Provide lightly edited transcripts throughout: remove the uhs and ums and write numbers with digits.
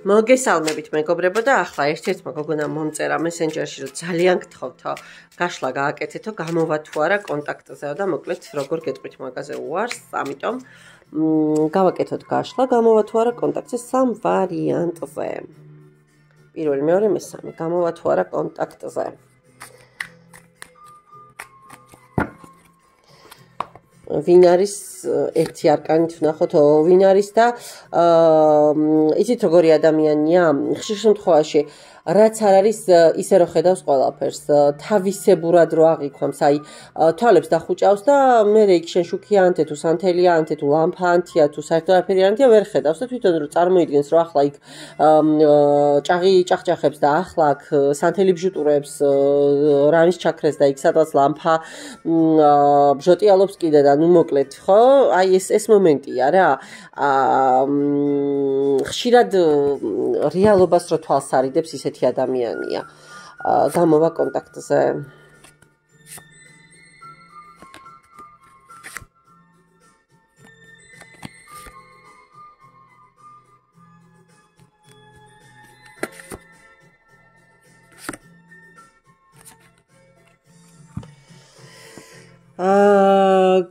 მოგესალმებით მეგობრებო და ახლა ერთ-ერთმა გოგონამ მომწერა მესენჯერში რომ ძალიან გთხოვთო გაშლა გააკეთეთო გამოვა თუ არა კონტაქტზეო და მოკლედ როგორ გეტყვით მაგაზე უარს ამიტომ გავაკეთოთ გაშლა გამოვა თუ არა კონტაქტზე სამ ვარიანტზე პირველი მეორე მესამე გამოვა თუ არა კონტაქტზე ვინ არის ერთი არკანით ვნახოთ ვინ არის და იცით როგორი ადამიანია ხშირ შემთხვევაში რაც არ არის ისე რო ხედავს ყველაფერს თავისებურად რო აღიქვამს აი თვალებს დახუჭავს და მე იქ შენ შუქიანთე თუ სანთელიანთე თუ ლამფანთია თუ საერთოდ არაფერი არანთია ვერ ხედავს და თვითონ რო წარმოიდგენს რომ ახლა იქ ჭაღი ჭახჭახებს და ახლა აქ სანთელი ბჟუტურებს რანის ჩაქრეს და იქ სადღაც ლამფა ბჟოტიალობს კიდე და ნუ მოკლედ ხო აი ეს მომენტია რა ხშირად რეალობას რო თვალს არიდებს ისეთი ადამიანია გამოვა კონტაქტზე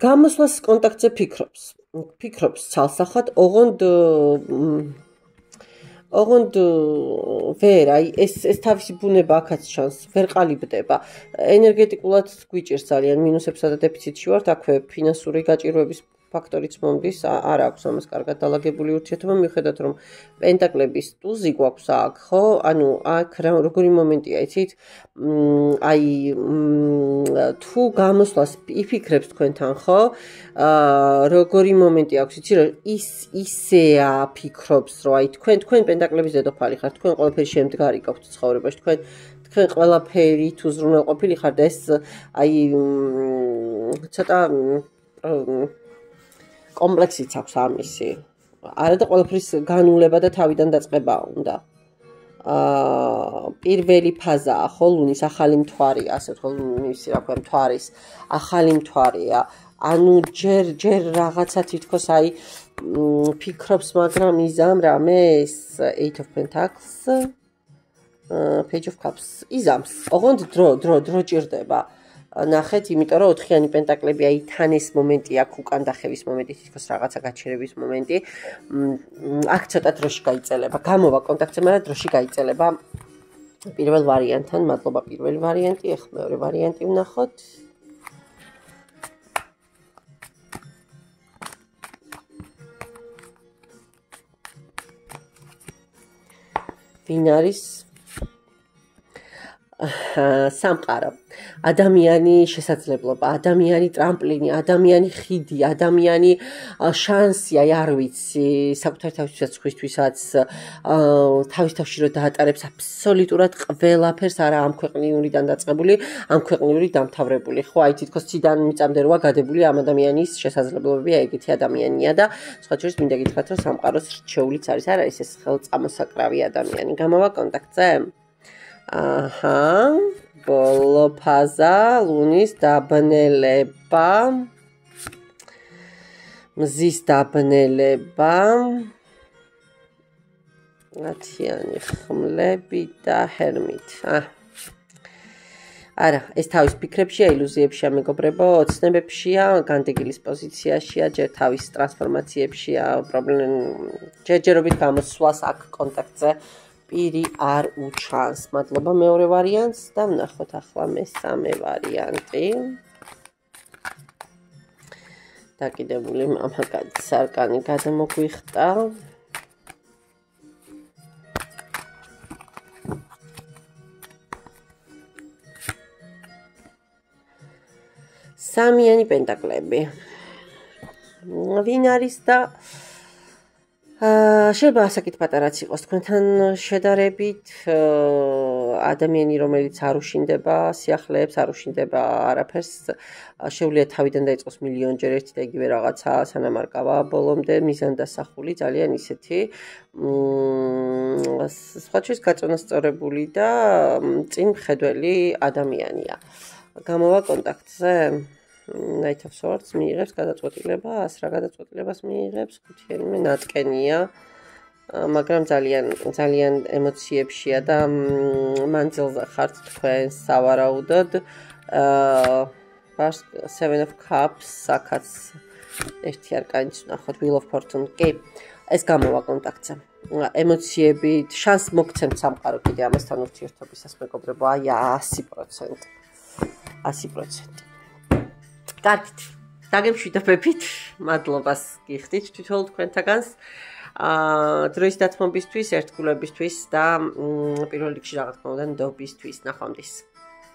გამოსვლას კონტაქტზე ფიქრობს ცალსახად ოღონდ ვერ აი ეს თავისი ბუნება აქაც ჩანს ვერ ყალიბდება ენერგეტიკულად გვიჭირს ძალიან მინუსებსა და დეფიციტში ვართ აქვე ფინანსური გაჭირვების ფაქტორიც მომდის არ აქვს ამას კარგად დალაგებული ურთიერთობა მიუხედავად რომ პენტაკლების ტუზი გვაქვს აქ ხო ანუ აქ როგორი მომენტია იცით აი თუ გამოსვლას იფიქრებს თქვენთან ხო როგორი მომენტი აქვს იცი რომ ისეა ფიქრობს რომ აი თქვენ პენტაკლების დედოფალი ხართ თქვენ ყველაფერი შემდგარი გაქვთ ცხოვრებაში თქვენ ყველაფერი თუ ზრუნველყოფილი ხართ და ეს აი ცოტა კომპლექსიც აქვს ამისი არა და ყველაფრის განულება და თავიდან დაწყება უნდა პირველი ფაზაა ხო ლუნის ახალი მთვარია ასე ვთქვათ ლუნის რა ქვია მთვარის ახალი მთვარია ანუ ჯერ რაღაცა თითქოს აი ფიქრობს მაგრამ იზამ რამეს 8 of Pentacles Page of Cups იზამს ოღონდ დრო ჭირდება ნახეთ იმიტომ რომ 4-იანი პენტაკლები აი თან ეს მომენტი აქ უკან დახევის მომენტი თითქოს რაღაცა გაჩერების მომენტი აქ ცოტა დროში გაიწელება გამოვა კონტაქტზე მაგრამ დროში გაიწელება პირველ ვარიანტთან მადლობა პირველი ვარიანტი ახლა მეორე ვარიანტი ვნახოთ ვინ არის სამყარო ადამიანი შესაძლებლობა ადამიანი ტრამპლინი ადამიანი ხიდი ადამიანი შანსი აი არ ვიცი საკუთარ თავისთვისაც ხვისთვისაც თავის თავში რო დაატარებს აბსოლუტურად ყველაფერს არა ამ ქვეყნიურიდან დაწყებული ამ ქვეყნიური დამთავრებული ხო აი თითქოს ციდან მიწამდე როა გადებული ამ ადამიანის შესაძლებლობები აი ეგეთი ადამიანია და სხვა შორის მინდა გითხრათ რომ სამყაროს რჩეულიც არის არა ეს წამოსაკრავი ადამიანი გამოვა კონტაქტზე აჰა ბოლო ფაზა ლუნის დაბნელება მზის დაბნელება ათიანი ხმლები და ჰერმით არა ეს თავის ფიქრებშია ილუზიებშია მეგობრებო ოცნებებშია განდეგილის პოზიციაშია ჯერ თავის ტრანსფორმაციებშია ჯერჯერობით გამოსვლას აქ კონტაქტზე პირი არ უჩანს. მადლობა მეორე ვარიანტს და ვნახოთ ახლა მესამე ვარიანტი. დაკიდებული მამაკაცის არკანი გადმოგვიხტა. სამიანი პენტაკლები. ვინ არის და შეიძლება ასაკით პატარაც იყოს თქვენთან შედარებით ადამიანი რომელიც არ უშინდება სიახლეებს არ უშინდება არაფერს შეუძლია თავიდან დაიწყოს მილიონჯერ ერთი და იგივე რაღაცა სანამ არ გავა ბოლომდე მიზანდასახული ძალიან ისეთი სხვა შორის გაწონასწორებული და წინ მხედველი ადამიანია გამოვა კონტაქტზე Knight of Swords მიიღებს გადაწყვეტილებას, რა გადაწყვეტილებას მიიღებს? ხუთიანი ნატკენია. მაგრამ ძალიან ემოციებშია და მანძილზე ხართ თქვენ სავარაუდოდ. Seven of Cups, აქაც ერთი არკანიც ვნახოთ, Wheel of Fortune. კი, ეს გამოვა კონტაქტზე. ემოციებით, შანს მოგცემთ სამყარო კიდე ამასთან ურთიერთობისას მეგობრებო, აი 100%. 100%. კარგით. დაგემშვიდობებით. მადლობას გიხდით თვითონ თქვენთაგანს. დროის დათმობისთვის, ერთგულებისთვის და პირველ რიგში რა თქმა უნდა, ნდობისთვის. ნახვამდის.